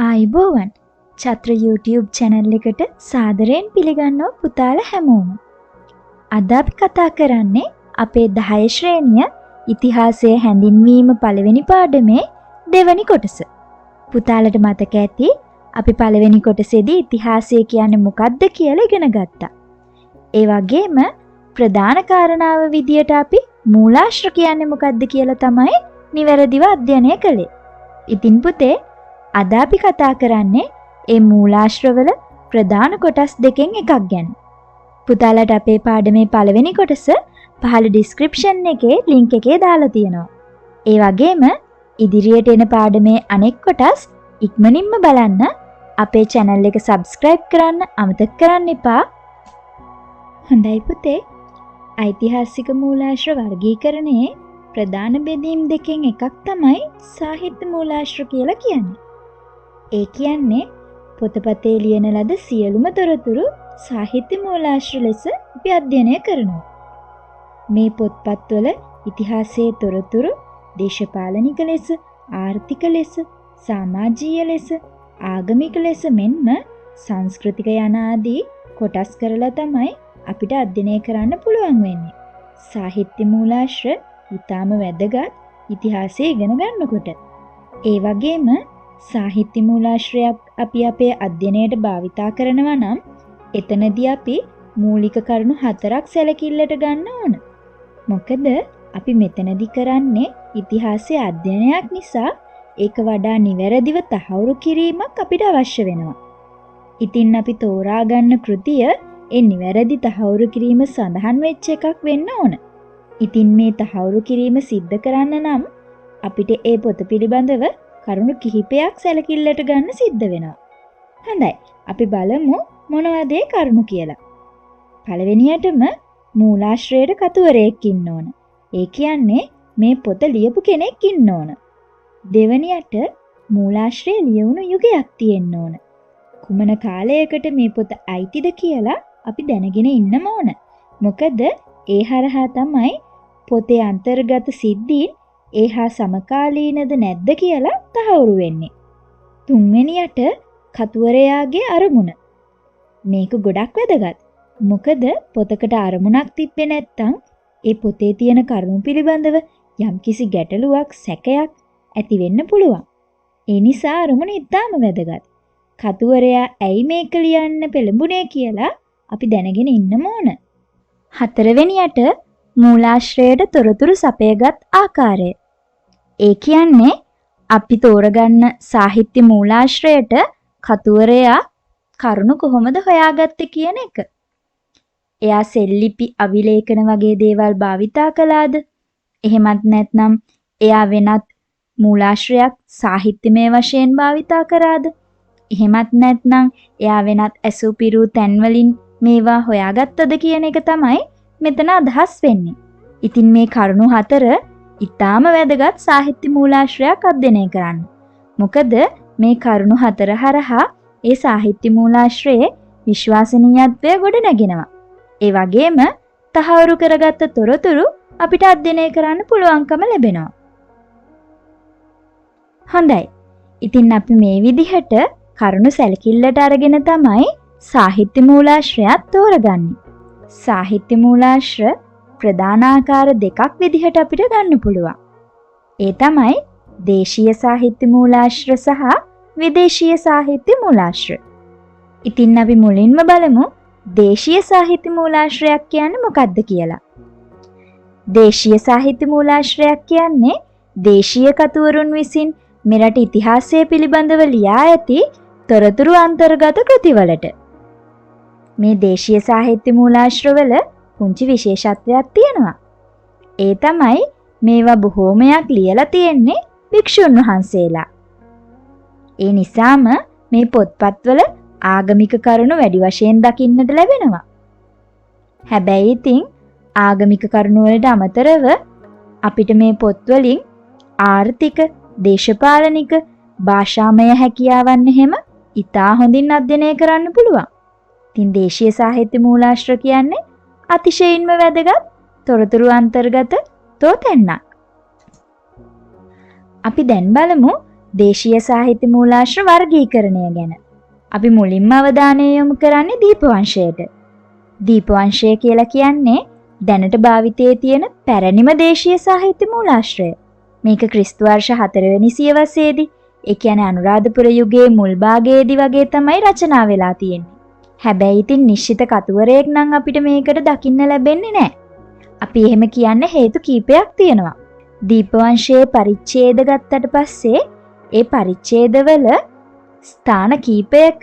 ආයුබෝවන් චත්‍ර YouTube channel එකට සාදරයෙන් පිළිගන්නවා පුතාලා හැමෝම. අද අපි කතා කරන්නේ අපේ 10 ශ්‍රේණිය ඉතිහාසයේ හැඳින්වීම පළවෙනි පාඩමේ දෙවැනි කොටස. පුතාලට මතක ඇති අපි පළවෙනි කොටසේදී ඉතිහාසය කියන්නේ මොකක්ද කියලා ඉගෙන ගත්තා. ඒ වගේම ප්‍රධාන කාරණාව විදියට අපි මූලාශ්‍ර කියන්නේ මොකක්ද කියලා තමයි නිවැරදිව අධ්‍යයනය කළේ. ඉතින් පුතේ අද අපි කතා කරන්නේ ඒ මූලාශ්‍රවල ප්‍රධාන කොටස් දෙකෙන් එකක් ගැන. පුතාලට අපේ පාඩමේ පළවෙනි කොටස පහළ ඩිස්ක්‍රිප්ෂන් එකේ ලින්ක් එකේ දාලා තියෙනවා. ඒ වගේම ඉදිරියට එන පාඩමේ අනෙක් කොටස් ඉක්මනින්ම බලන්න අපේ channel එක subscribe කරන්න අමතක කරන්න එපා. හොඳයි පුතේ. ඓතිහාසික මූලාශ්‍ර වර්ගීකරණයේ ප්‍රධාන බෙදීම් දෙකෙන් එකක් තමයි සාහිත්‍ය මූලාශ්‍ර කියලා කියන්නේ. ඒ කියන්නේ පොතපතේ ලියන ලද සියලුම තොරතුරු සාහිත්‍ය මූලාශ්‍ර ලෙස අපි අධ්‍යයනය කරනවා. මේ පොත්පත්වල ඉතිහාසයේ තොරතුරු දේශපාලනික ලෙස, ආර්ථික ලෙස, සමාජීය ලෙස, ආගමික ලෙස මෙන්ම සංස්කෘතික යන ආදී කොටස් කරලා තමයි අපිට අධ්‍යයනය කරන්න පුළුවන් වෙන්නේ. සාහිත්‍ය මූලාශ්‍ර ඊටාම වැදගත් ඉතිහාසය ඉගෙන ගන්නකොට. ඒ වගේම සාහිත්‍ය මූලාශ්‍රයක් අපි අපේ අධ්‍යයනයට භාවිතා කරනවා නම් එතනදී අපි මූලික කරුණු 4ක් සැලකිල්ලට ගන්න ඕන. මොකද අපි මෙතනදී කරන්නේ ඉතිහාසයේ අධ්‍යයනයක් නිසා ඒක වඩා නිවැරදිව තහවුරු කිරීමක් අපිට අවශ්‍ය වෙනවා. ඉතින් අපි තෝරා ගන්න කෘතිය ඒ නිවැරදි තහවුරු කිරීම සඳහන් වෙච්ච එකක් වෙන්න ඕන. ඉතින් මේ තහවුරු කිරීම සිද්ධ කරන්න නම් අපිට ඒ පොත පිළිබඳව කරුණු කිහිපයක් සැලකිල්ලට ගන්න සිද්ධ වෙනවා. හොඳයි. අපි බලමු මොනවද ඒ කරුණු කියලා. පළවෙනියටම මූලාශ්‍රයේ කතුවරයෙක් ඉන්න ඕන. ඒ කියන්නේ මේ පොත ලියපු කෙනෙක් ඉන්න ඕන. දෙවෙනියට මූලාශ්‍රයේ ලියවුණු යුගයක් තියෙන්න ඕන. කුමන කාලයකට මේ පොත අයිතිද කියලා අපි දැනගෙන ඉන්නම ඕන. මොකද ඒ හරහා තමයි පොතේ අන්තර්ගත සිද්ධීන් ඒහා සමකාලීනද නැද්ද කියලා තහවුරු වෙන්නේ. තුන්වෙනියට කතුවරයාගේ අරමුණ. මේක ගොඩක් වැදගත්. මොකද පොතකට අරමුණක් තිබ්බේ නැත්නම් ඒ පොතේ තියෙන කරුණු පිළිබඳව යම්කිසි ගැටලුවක් සැකයක් ඇති වෙන්න පුළුවන්. ඒ නිසා අරමුණ ඉතාම වැදගත්. කතුවරයා ඇයි මේක ලියන්න පෙළඹුණේ කියලා අපි දැනගෙන ඉන්නම ඕන. හතරවෙනියට මූලාශ්‍රයට තොරතුරු සපයගත් ආකාරය. ඒ කියන්නේ අපි තෝරගන්න සාහිත්‍ය මූලාශ්‍රයට කතුවරයා කරුණු කොහොමද හොයාගත්තේ කියන එක. එයා සෙල්ලිපි අවිලේඛන වගේ දේවල් භාවිතා කළාද? එහෙමත් නැත්නම් එයා වෙනත් මූලාශ්‍රයක් සාහිත්‍යමය වශයෙන් භාවිතා කරාද? එහෙමත් නැත්නම් එයා වෙනත් ඇසුපිරු තැන්වලින් මේවා හොයාගත්තද කියන එක තමයි මෙතන අදහස් වෙන්නේ. ඉතින් මේ කරුණු 4 ඊටාම වැදගත් සාහිත්‍ය මූලාශ්‍රයක් අධ්‍යයනය කරන්න. මොකද මේ කරුණු 4 හරහා ඒ සාහිත්‍ය මූලාශ්‍රයේ විශ්වසනීයත්වය ගොඩනගෙනවා. ඒ වගේම තහවුරු කරගත්ත තොරතුරු අපිට අධ්‍යයනය කරන්න පුළුවන්කම ලැබෙනවා. හොඳයි. ඉතින් අපි මේ විදිහට කරුණු සැලකිල්ලට අරගෙන තමයි සාහිත්‍ය මූලාශ්‍රයක් තෝරගන්නේ. සාහිත්‍ය මූලාශ්‍ර ප්‍රධාන ආකාර දෙකක් විදිහට අපිට ගන්න පුළුවන්. ඒ තමයි දේශීය සාහිත්‍ය මූලාශ්‍ර සහ විදේශීය සාහිත්‍ය මූලාශ්‍ර. ඉතින් අපි මුලින්ම බලමු දේශීය සාහිත්‍ය මූලාශ්‍රයක් කියන්නේ මොකක්ද කියලා. දේශීය සාහිත්‍ය මූලාශ්‍රයක් කියන්නේ දේශීය කතුවරුන් විසින් මෙරට ඉතිහාසය පිළිබඳව ලියා ඇති තොරතුරු අන්තර්ගත කෘතිවලට. මේ දේශීය සාහිත්‍ය මූලාශ්‍රවල පුංචි විශේෂත්වයක් තියෙනවා. ඒ තමයි මේවා බොහෝමයක් ලියලා තියෙන්නේ භික්ෂුන් වහන්සේලා. ඒ නිසාම මේ පොත්පත්වල ආගමික කරුණු වැඩි වශයෙන් දකින්නට ලැබෙනවා. හැබැයි ඉතින් ආගමික කරුණු වලට අමතරව අපිට මේ පොත්වලින් ආර්ථික, දේශපාලනික, භාෂාමය හැකියාවන් එහෙම ඉතා හොඳින් අධ්‍යයනය කරන්න පුළුවන්. ඉතින් දේශීය සාහිත්‍ය මූලාශ්‍ර කියන්නේ අතිශයින්ම වැදගත් තොරතුරු අන්තර්ගත තෝතැන්නක්. අපි දැන් බලමු දේශීය සාහිත්‍ය මූලාශ්‍ර වර්ගීකරණය ගැන. අපි මුලින්ම අවධානය යොමු කරන්නේ දීපවංශයට. දීපවංශය කියලා කියන්නේ දැනට භාවිතයේ තියෙන පැරණිම දේශීය සාහිත්‍ය මූලාශ්‍රය. මේක ක්‍රිස්තු වර්ෂ 4 වෙනි සියවසේදී, ඒ කියන්නේ අනුරාධපුර යුගයේ මුල් භාගයේදී වගේ තමයි රචනා වෙලා තියෙන්නේ. හැබැයි ඉතින් නිශ්චිත කතුවරයෙක් නම් අපිට මේකට දකින්න ලැබෙන්නේ නැහැ. අපි එහෙම කියන්න හේතු කීපයක් තියෙනවා. දීපවංශයේ පරිච්ඡේද ගත්තට පස්සේ ඒ පරිච්ඡේදවල ස්ථාන කීපයක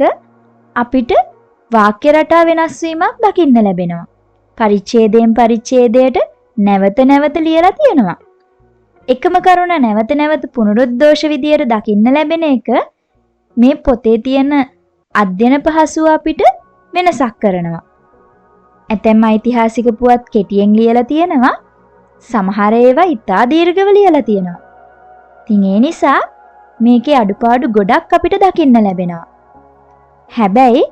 අපිට වාක්‍ය රටා වෙනස් වීමක් දකින්න ලැබෙනවා. පරිච්ඡේදයෙන් පරිච්ඡේදයට නැවත නැවත ලියලා තියෙනවා. එකම කරුණ නැවත නැවත පුනරුද්දෝෂ විදියට දකින්න ලැබෙන එක මේ පොතේ තියෙන අධ්‍යයන පහසුව අපිට වෙනසක් කරනවා. ඇතැම් ඓතිහාසික පුවත් කෙටියෙන් ලියලා තියෙනවා. සමහර ඒවා ඉතා දීර්ඝව ලියලා තියෙනවා. ඉතින් ඒ නිසා මේකේ අඩුපාඩු ගොඩක් අපිට දකින්න ලැබෙනවා. හැබැයි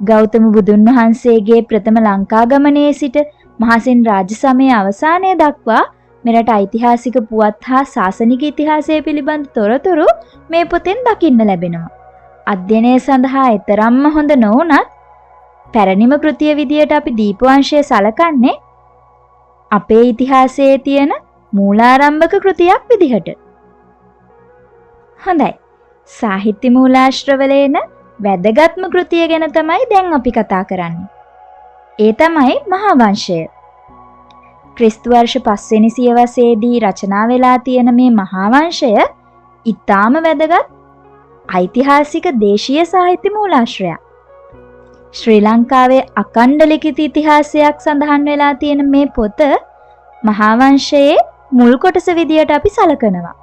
ගෞතම බුදුන් වහන්සේගේ ප්‍රථම ලංකා ගමනේ සිට මහසෙන් රාජ්‍ය සමයේ අවසානය දක්වා මෙරට ඓතිහාසික පුවත් හා ශාසනික ඉතිහාසය පිළිබඳ තොරතුරු මේ පොතෙන් දකින්න ලැබෙනවා. අධ්‍යයනය සඳහා තරම්ම හොඳ නොවුනත් පැරණිම කෘතිය විදියට අපි දීපවංශය සලකන්නේ අපේ ඉතිහාසයේ තියෙන මූලාරම්භක කෘතියක් විදිහට. හොඳයි. සාහිත්‍ය මූලාශ්‍රවල එන වැදගත්ම කෘතිය ගැන තමයි දැන් අපි කතා කරන්නේ. ඒ තමයි මහා වංශය. ක්‍රිස්තු වර්ෂ 5 වෙනි සියවසේදී රචනා වෙලා තියෙන මේ මහා වංශය ඊටාම වැදගත් ඓතිහාසික දේශීය සාහිත්‍ය මූලාශ්‍රයක්. ශ්‍රී ලංකාවේ අඛණ්ඩ ලිඛිත ඉතිහාසයක් සඳහන් වෙලා තියෙන මේ පොත මහා වංශයේ මුල් කොටස විදියට අපි සලකනවා.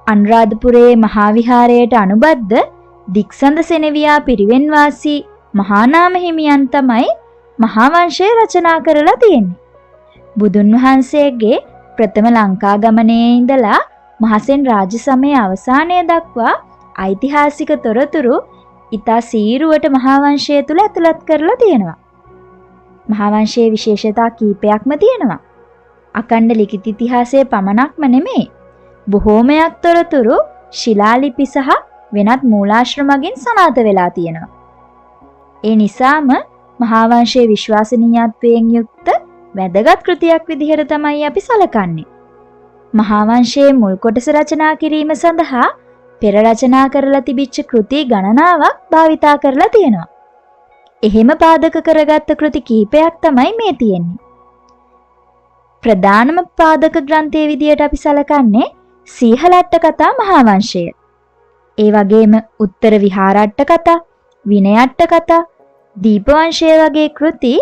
අනුරාධපුරයේ මහා විහාරයට අනුබද්ධ දික්සඳ සෙනෙවියා පිරිවෙන් වාසී මහානාම හිමියන් තමයි මහා වංශය රචනා කරලා තියෙන්නේ. බුදුන් වහන්සේගේ ප්‍රථම ලංකා ගමනේ ඉඳලා මහසෙන් රාජ්‍ය සමයේ අවසානය දක්වා ඓතිහාසික තොරතුරු ඉතා සීරුවට මහා වංශය තුල ඇතුළත් කරලා තියෙනවා. මහා වංශයේ විශේෂතා කීපයක්ම තියෙනවා. අඛණ්ඩ ලිඛිත ඉතිහාසයේ පමණක්ම නෙමෙයි, බොහෝමයක් තොරතුරු ශිලාලිපි සහ වෙනත් මූලාශ්‍ර මගින් සනාථ වෙලා තියෙනවා. ඒ නිසාම මහා වංශයේ විශ්වසනීයත්වයෙන් යුක්ත වැදගත් කෘතියක් විදිහට තමයි අපි සලකන්නේ. මහා වංශයේ මුල් කොටස රචනා කිරීම සඳහා පෙර රචනා කරලා තිබිච්ච කෘති ගණනාවක් භාවිතා කරලා තියෙනවා. එහෙම පාදක කරගත්ත කෘති කිහිපයක් තමයි මේ තියෙන්නේ. ප්‍රධානම පාදක ග්‍රන්ථයේ විදියට අපි සලකන්නේ සීහලට්ට කතා මහා වංශය. ඒ වගේම උත්තර විහාරට්ට කතා, විනයට්ට කතා, දීපවංශය වගේ කෘති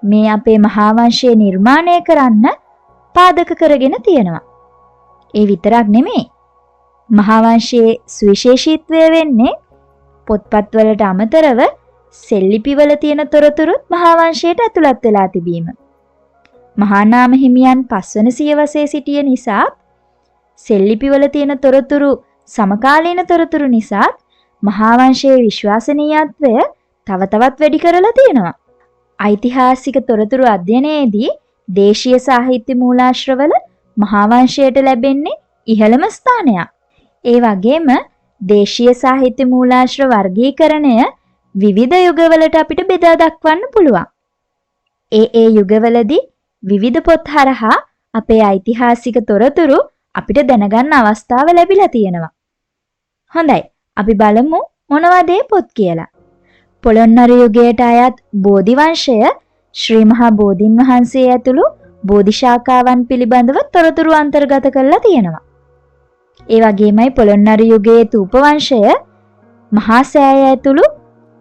මේ අපේ මහා වංශය නිර්මාණය කරන්න පාදක කරගෙන තියෙනවා. ඒ විතරක් නෙමෙයි. මහා වංශයේ සුවිශේෂීත්වය වෙන්නේ පොත්පත්වලට අමතරව සෙල්ලිපිවල තියෙන තොරතුරුත් මහා වංශයට ඇතුළත් වෙලා තිබීම. මහානාම හිමියන් 5 වන සියවසේ සිටිය නිසා සෙල්ලිපිවල තියෙන තොරතුරු සමකාලීන තොරතුරු නිසා මහා වංශයේ විශ්වසනීයත්වය තව තවත් වැඩි කරලා තියෙනවා. ඓතිහාසික තොරතුරු අධ්‍යයනයේදී දේශීය සාහිත්‍ය මූලාශ්‍රවල මහා වංශයට ලැබෙන්නේ ඉහළම ස්ථානයක්. ඒ වගේම දේශීය සාහිත්‍ය මූලාශ්‍ර වර්ගීකරණය විවිධ යුගවලට අපිට බෙදා දක්වන්න පුළුවන්. ඒ යුගවලදී විවිධ පොත් හරහා අපේ ඓතිහාසික තොරතුරු අපිට දැනගන්න අවස්ථාව ලැබිලා තියෙනවා. හොඳයි, අපි බලමු මොනවද මේ පොත් කියලා. පොළොන්නරු යුගයට අයත් බෝධි වංශය ශ්‍රී මහා බෝධීන් වහන්සේ ඇතුළු බෝධිශාඛාවන් පිළිබඳව තොරතුරු අන්තර්ගත කරලා තියෙනවා. ඒ වගේමයි පොළොන්නරු යුගයේ ථූප වංශය මහා සෑය ඇතුළු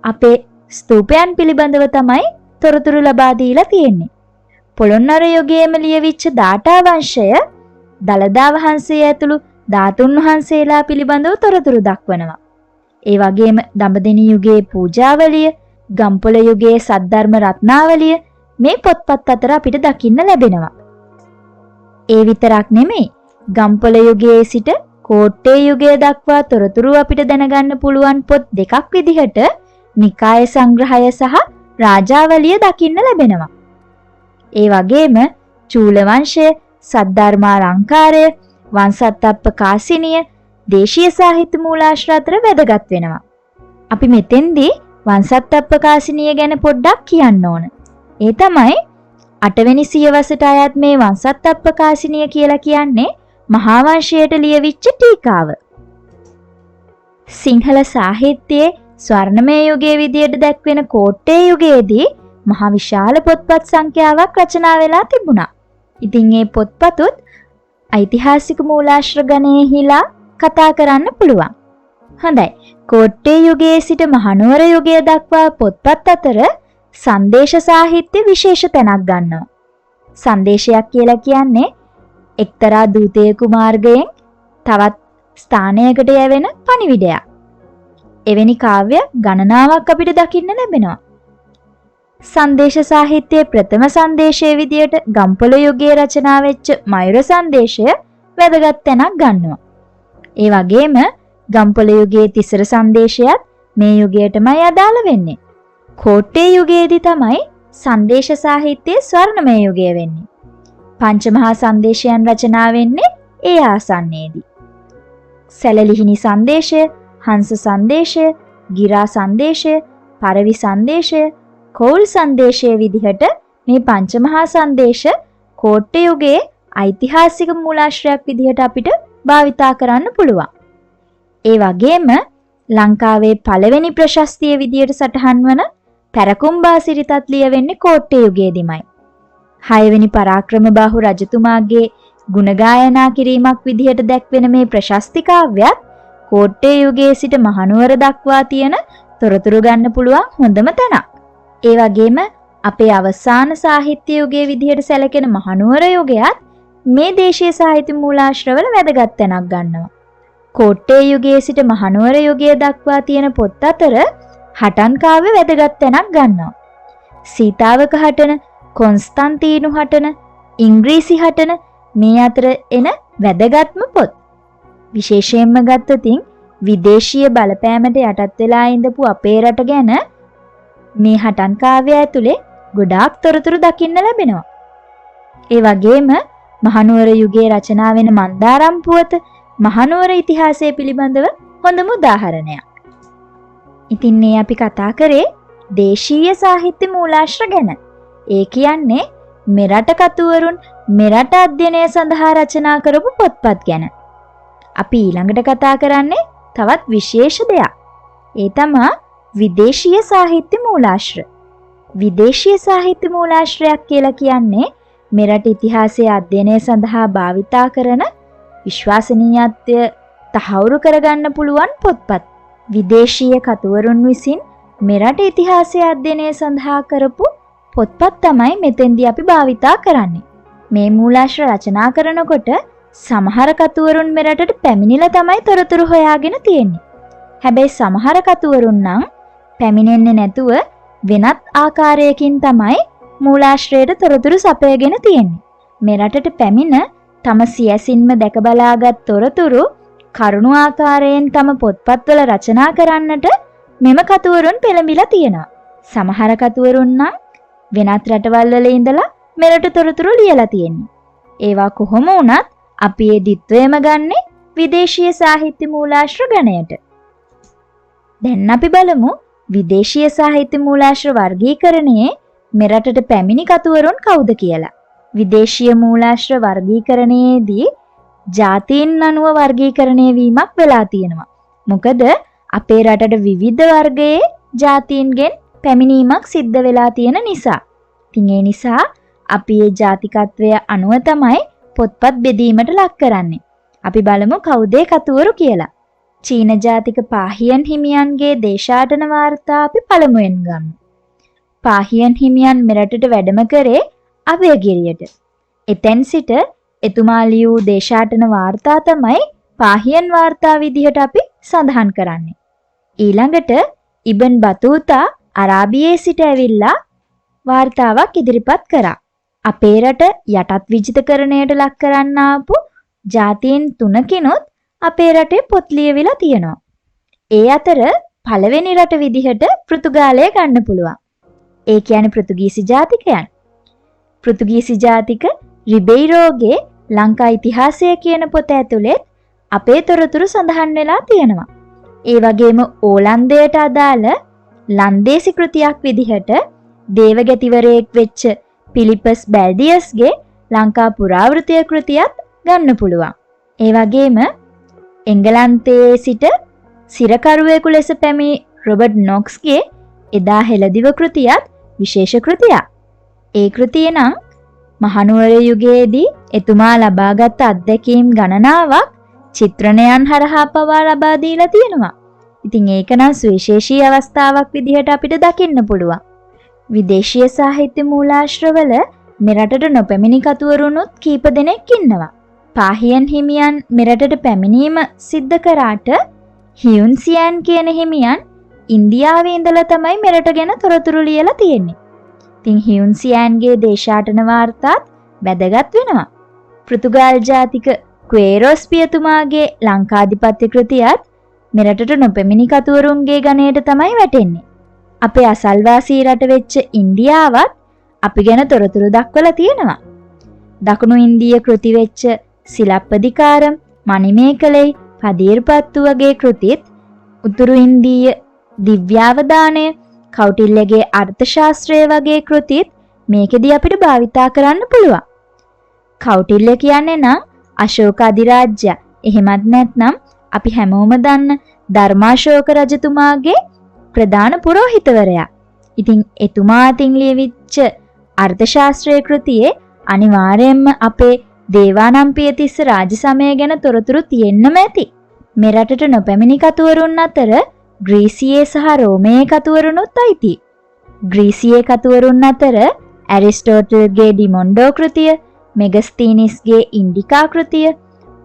අපේ ස්තූපයන් පිළිබඳව තමයි තොරතුරු ලබා දීලා තියෙන්නේ. පොළොන්නරු යුගයේම ලියවිච්ච දාඨා වංශය දළදා වහන්සේ ඇතුළු ධාතුන් වහන්සේලා පිළිබඳව තොරතුරු දක්වනවා. ඒ වගේම දඹදෙණි යුගයේ පූජාවලිය, ගම්පොළ යුගයේ සද්ධර්ම රත්නාවලිය මේ පොත්පත් අතර අපිට දකින්න ලැබෙනවා. ඒ විතරක් නෙමෙයි, ගම්පොළ යුගයේ සිට කෝට්ටේ යුගය දක්වා තොරතුරු අපිට දැනගන්න පුළුවන් පොත් දෙකක් විදිහට නිකාය සංග්‍රහය සහ රාජාවලිය දකින්න ලැබෙනවා. ඒ වගේම චූල වංශය, සද්ධර්මාලංකාරය, වංශත්තප්ප කාසිනිය, දේශීය සාහිත්‍ය මූලාශ්‍ර අතර වැදගත් වෙනවා. අපි මෙතෙන්දී වංශත්තප්පකාසිනිය ගැන පොඩ්ඩක් කියන්න ඕන. ඒ තමයි 8 වෙනි සියවසට අයත් මේ වංශත්තප්පකාසිනිය කියලා කියන්නේ මහා වංශයට ලියවිච්ච ටීකාව. සිංහල සාහිත්‍යයේ ස්වර්ණමය යුගයේ විදියට දැක්වෙන කෝට්ටේ යුගයේදී මහ විශාල පොත්පත් සංඛ්‍යාවක් රචනා වෙලා තිබුණා. ඉතින් මේ පොත්පතුත් ඓතිහාසික මූලාශ්‍ර ගණයේහිලා කතා කරන්න පුළුවන්. හොඳයි. කෝට්ටේ යුගයේ සිට මහනුවර යුගය දක්වා පොත්පත් අතර සංදේශ සාහිත්‍ය විශේෂ තැනක් ගන්නවා. සංදේශයක් කියලා කියන්නේ එක්තරා දූතයෙකු මාර්ගයෙන් තවත් ස්ථානයකට යැවෙන පණිවිඩයක්. එවැනි කාව්‍ය ගණනාවක් අපිට දකින්න ලැබෙනවා. සංදේශ සාහිත්‍යයේ ප්‍රථම සංදේශයේ විදියට ගම්පොළ යුගයේ රචනා වෙච්ච මයුර සංදේශය වැදගත් තැනක් ගන්නවා. ඒ වගේම ගම්පොළ යුගයේ තිසර සංදේශයත් මේ යුගයටමයි අදාළ වෙන්නේ. කෝට්ටේ යුගයේදී තමයි සංදේශ සාහිත්‍යයේ ස්වර්ණමය යුගය වෙන්නේ. පංචමහා සංදේශයන් රචනා වෙන්නේ ඒ ආසන්නයේදී. සැලලිහිණි සංදේශය, හංස සංදේශය, ගිරා සංදේශය, පරවි සංදේශය, කෝල් සංදේශය විදිහට මේ පංචමහා සංදේශ කෝට්ටේ යුගයේ ඓතිහාසික මූලාශ්‍රයක් විදිහට අපිට භාවිතා කරන්න පුළුවන්. ඒ වගේම ලංකාවේ පළවෙනි ප්‍රශස්තිය විදියට සටහන් වන පැරකුම්බා සිරිතත් ලියවෙන්නේ කෝට්ටේ යුගයේදීමයි. 6 වෙනි පරාක්‍රමබාහු රජතුමාගේ ගුණ ගායනා කිරීමක් විදිහට දැක්වෙන මේ ප්‍රශස්ති කාව්‍යත් කෝට්ටේ යුගයේ සිට මහනුවර දක්වා තියෙන තොරතුරු ගන්න පුළුවන් හොඳම තැනක්. ඒ වගේම අපේ අවසාන සාහිත්‍ය යුගයේ විදිහට සැලකෙන මහනුවර යුගයත් මේ දේශීය සාහිත්‍ය මූලාශ්‍රවල වැදගත් තැනක් ගන්නවා. කෝට්ටේ යුගයේ සිට මහනුවර යුගය දක්වා තියෙන පොත් අතර හටන් කාව්‍ය වැදගත් තැනක් ගන්නවා. සීතාවක හටන, කොන්ස්තන්තීනු හටන, ඉංග්‍රීසි හටන මේ අතර එන වැදගත්ම පොත්. විශේෂයෙන්ම ගත්තොතින් විදේශීය බලපෑමට යටත් වෙලා ඉඳපු අපේ රට ගැන මේ හටන් කාව්‍ය ඇතුලේ ගොඩාක් තොරතුරු දකින්න ලැබෙනවා. ඒ වගේම මහනුවර යුගයේ රචනා වෙන මන්දාරම් පුවත මහනුවර ඉතිහාසය පිළිබඳව හොඳම උදාහරණයක්. ඉතින් මේ අපි කතා කරේ දේශීය සාහිත්‍ය මූලාශ්‍ර ගැන. ඒ කියන්නේ මෙරට කතුවරුන් මෙරට අධ්‍යයනය සඳහා රචනා කරපු පොත්පත් ගැන. අපි ඊළඟට කතා කරන්නේ තවත් විශේෂ දෙයක්. ඒ තමයි විදේශීය සාහිත්‍ය මූලාශ්‍ර. විදේශීය සාහිත්‍ය මූලාශ්‍රයක් කියලා කියන්නේ මෙරට ඉතිහාසයේ අධ්‍යයනය සඳහා භාවිතා කරන විශ්වාසනීයත්වය තහවුරු කරගන්න පුළුවන් පොත්පත්. විදේශීය කතුවරුන් විසින් මෙරට ඉතිහාසයේ අධ්‍යයනය සඳහා කරපු පොත්පත් තමයි මෙතෙන්දී අපි භාවිතා කරන්නේ. මේ මූලාශ්‍ර රචනා කරනකොට සමහර කතුවරුන් මෙරටට පැමිණිලා තමයි තොරතුරු හොයාගෙන තියෙන්නේ. හැබැයි සමහර කතුවරුන් නම් පැමිණෙන්නේ නැතුව වෙනත් ආකාරයකින් තමයි මූලාශ්‍රයට තොරතුරු සපයගෙන තියෙන්නේ. මෙරටට පැමිණ තම සියැසින්ම දැක බලාගත් තොරතුරු කරුණු ආකාරයෙන් තම පොත්පත්වල රචනා කරන්නට මෙම කතුවරුන් පෙළඹිලා තියෙනවා. සමහර කතුවරුන් නම් වෙනත් රටවල් වල ඉඳලා මෙරට තොරතුරු ලියලා තියෙන්නේ. ඒවා කොහොම වුණත් අපි ඒ දිත්වයම ගන්නේ විදේශීය සාහිත්‍ය මූලාශ්‍ර ගණයට. දැන් අපි බලමු විදේශීය සාහිත්‍ය මූලාශ්‍ර වර්ගීකරණයේ මෙරටට පැමිණි කතුවරුන් කවුද කියලා. විදේශීය මූලාශ්‍ර වර්ගීකරණයේදී ජාතීන් අනුව වර්ගීකරණය වීමක් වෙලා තියෙනවා. මොකද අපේ රටට විවිධ වර්ගයේ ජාතීන්ගෙන් පැමිණීමක් සිද්ධ වෙලා තියෙන නිසා. ඉතින් ඒ නිසා අපි මේ ජාතිකත්වය අනුව තමයි පොත්පත් බෙදීමට ලක් කරන්නේ. අපි බලමු කවුද කතුවරු කියලා. චීන ජාතික පාහියන් හිමියන්ගේ දේශාටන වාර්තා අපි පළමුවෙන් ගමු. පාහියන් හිමියන් මෙරටට වැඩම කරේ අභයගිරියට. එතෙන් සිට එතුමා ලියූ දේශාටන වාර්තා තමයි පාහියන් වාර්තා විදිහට අපි සඳහන් කරන්නේ. ඊළඟට ඉබන් බතූතා අරාබියේ සිට ඇවිල්ලා වාර්තාවක් ඉදිරිපත් කරා. අපේ රට යටත් විජිතකරණයට ලක් කරන්න ආපු ජාතීන් 3කිනුත් අපේ රටේ පොත් ලියවිලා තියෙනවා. ඒ අතර පළවෙනි රට විදිහට පෘතුගාලය ගන්න පුළුවන්. ඒ කියන්නේ පෘතුගීසි ජාතිකයන්. පෘතුගීසි ජාතික රිබෙයිරෝගේ ලංකා ඉතිහාසය කියන පොත ඇතුළේ අපේ තොරතුරු සඳහන් වෙලා තියෙනවා. ඒ වගේම ඕලන්දයට අදාළ ලන්දේසි කෘතියක් විදිහට දේවගැතිවරයෙක් වෙච්ච පිලිපස් බැල්ඩියස්ගේ ලංකා පුරාවෘතය කෘතියත් ගන්න පුළුවන්. ඒ වගේම එංගලන්තයේ සිට සිරකරුවෙකු ලෙස පැමිණි රොබර්ට් නොක්ස්ගේ එදා හෙළදිව කෘතියත් විශේෂ කෘතියක්. ඒ කෘතිය නම් මහනුවර යුගයේදී එතුමා ලබාගත් අත්දැකීම් ගණනාවක් චිත්‍රණයන් හරහා පවා ලබා දීලා තියෙනවා. ඉතින් ඒක නම් සුවිශේෂී අවස්ථාවක් විදිහට අපිට දකින්න පුළුවන්. විදේශීය සාහිත්‍ය මූලාශ්‍රවල මෙරටට නොපැමිණි කතුවරුනුත් කීප දෙනෙක් ඉන්නවා. පාහියන් හිමියන් මෙරටට පැමිණීම සිද්ධ කරාට හියුන් සියන් කියන හිමියන් ඉන්දියාවේ ඉඳලා තමයි මෙරට ගැන තොරතුරු ලියලා තියෙන්නේ. ඉතින් හියුන් සියන්ගේ දේශාටන වාර්තාත් වැදගත් වෙනවා. පෘතුගාල් ජාතික ක්වේරොස් පියතුමාගේ ලංකාධිපත්‍ය කෘතියත් මෙරටට නොපැමිණි කතුවරුන්ගේ ගණයට තමයි වැටෙන්නේ. අපේ අසල්වාසී රට වෙච්ච ඉන්දියාවත් අපි ගැන තොරතුරු දක්වලා තියෙනවා. දකුණු ඉන්දීය කෘති වෙච්ච සිලප්පදිකාරම්, මණිමේකලයි, පදීර්පත්තු වගේ කෘතිත්, උතුරු ඉන්දීය දිව්‍යාවදානය, කෞටිල්‍යගේ අර්ථශාස්ත්‍රය වගේ කෘතිත් මේකෙදී අපිට භාවිතා කරන්න පුළුවන්. කෞටිල්‍ය කියන්නේ නම් අශෝක අධිරාජ්‍ය. එහෙමත් නැත්නම් අපි හැමෝම දන්න ධර්මාශෝක රජතුමාගේ ප්‍රධාන පුරෝහිතවරයා. ඉතින් එතුමා අතින් ලියවිච්ච අර්ථශාස්ත්‍රයේ කෘතියේ අනිවාර්යයෙන්ම අපේ දේවානම්පියතිස්ස රාජසමය ගැන තොරතුරු තියෙන්නම ඇති. මෙරටට නොපැමිණි කතුවරුන් අතර ග්‍රීසියේ සහ රෝමයේ කතුවරුනුත් අයිති. ග්‍රීසියේ කතුවරුන් අතර ඇරිස්ටෝටල්ගේ ඩිමොන්ඩෝ කෘතිය, මෙගස්තීනිස්ගේ ඉන්ඩිකා කෘතිය,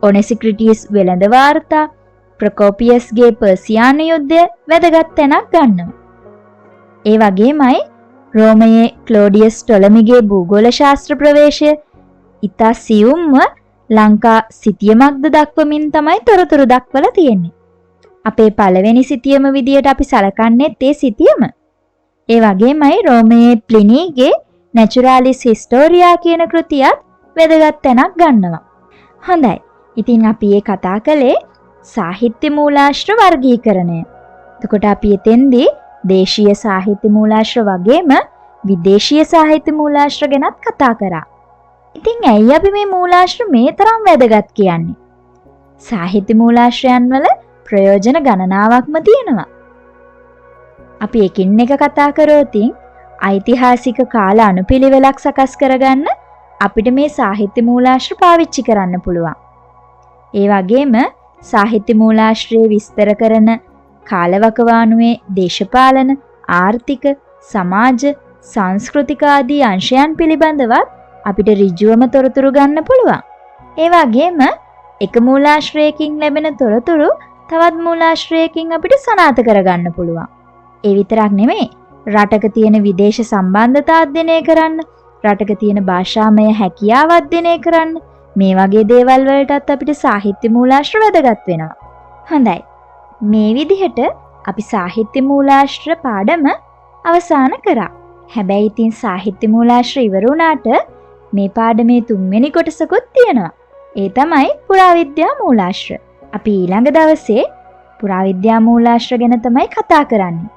ඔනෙසික්‍රිටිස් වෙළඳ වාර්තා, ප්‍රකෝපියස්ගේ පර්සියානු යුද්ධය වැදගත් තැනක් ගන්නවා. ඒ වගේමයි රෝමයේ ක්ලෝඩියස් ටොලමිගේ භූගෝල ශාස්ත්‍ර ප්‍රවේශය ඉතා සියුම්ව ලංකා සිතියමක්ද දක්වමින් තමයි තොරතුරු දක්වලා තියෙන්නේ. අපේ පළවෙනි සිතියම විදියට අපි සලකන්නේත් ඒ සිතියම. ඒ වගේමයි රෝමයේ ප්ලිනීගේ නැචුරාලිස් හිස්ටෝරියා කියන කෘතියත් වැදගත් තැනක් ගන්නවා. හොඳයි. ඉතින් අපි මේ කතා කළේ සාහිත්‍ය මූලාශ්‍ර වර්ගීකරණය. එතකොට අපි එතෙන්දී දේශීය සාහිත්‍ය මූලාශ්‍ර වගේම විදේශීය සාහිත්‍ය මූලාශ්‍ර ගැනත් කතා කරා. ඉතින් ඇයි අපි මේ මූලාශ්‍ර මේ තරම් වැදගත් කියන්නේ? සාහිත්‍ය මූලාශ්‍රයන් වල ප්‍රයෝජන ගණනාවක්ම තියෙනවා. අපි එකින් එක කතා කරෝතින් ඓතිහාසික කාල අනුපිළිවෙලක් සකස් කරගන්න අපිට මේ සාහිත්‍ය මූලාශ්‍ර පාවිච්චි කරන්න පුළුවන්. ඒ වගේම සාහිත්‍ය මූලාශ්‍රයේ විස්තර කරන කාලවකවානුවේ දේශපාලන, ආර්ථික, සමාජ, සංස්කෘතික ආදී අංශයන් පිළිබඳවත් අපිට ඍජුවම තොරතුරු ගන්න පුළුවන්. ඒ වගේම එක මූලාශ්‍රයකින් ලැබෙන තොරතුරු තවත් මූලාශ්‍රයකින් අපිට සනාථ කරගන්න පුළුවන්. ඒ විතරක් නෙමෙයි, රටක තියෙන විදේශ සම්බන්ධතා අධ්‍යයනය කරන්න, රටක තියෙන භාෂාමය හැකියාව අධ්‍යයනය කරන්න, මේ වගේ දේවල් වලටත් අපිට සාහිත්‍ය මූලාශ්‍ර වැදගත් වෙනවා. හොඳයි. මේ විදිහට අපි සාහිත්‍ය මූලාශ්‍ර පාඩම අවසන් කරා. හැබැයි ඉතින් සාහිත්‍ය මූලාශ්‍ර ඉවර වුණාට මේ පාඩමේ 3 වෙනි කොටසකුත් තියෙනවා. ඒ තමයි පුරාවිද්‍යා මූලාශ්‍ර. අපි ඊළඟ දවසේ පුරාවිද්‍යා මූලාශ්‍ර ගැන තමයි කතා කරන්නේ.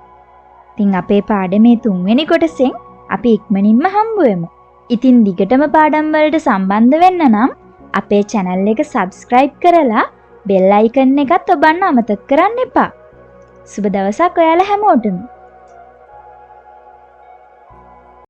ඉතින් අපේ පාඩමේ 3 වෙනි කොටසෙන් අපි ඉක්මනින්ම හම්බ වෙමු. ඉතින් දිගටම පාඩම් වලට සම්බන්ධ වෙන්න නම් අපේ channel එක subscribe කරලා bell icon එකත් ඔබන්න අමතක කරන්න එපා. සුබ දවසක් ඔයාලා හැමෝටම.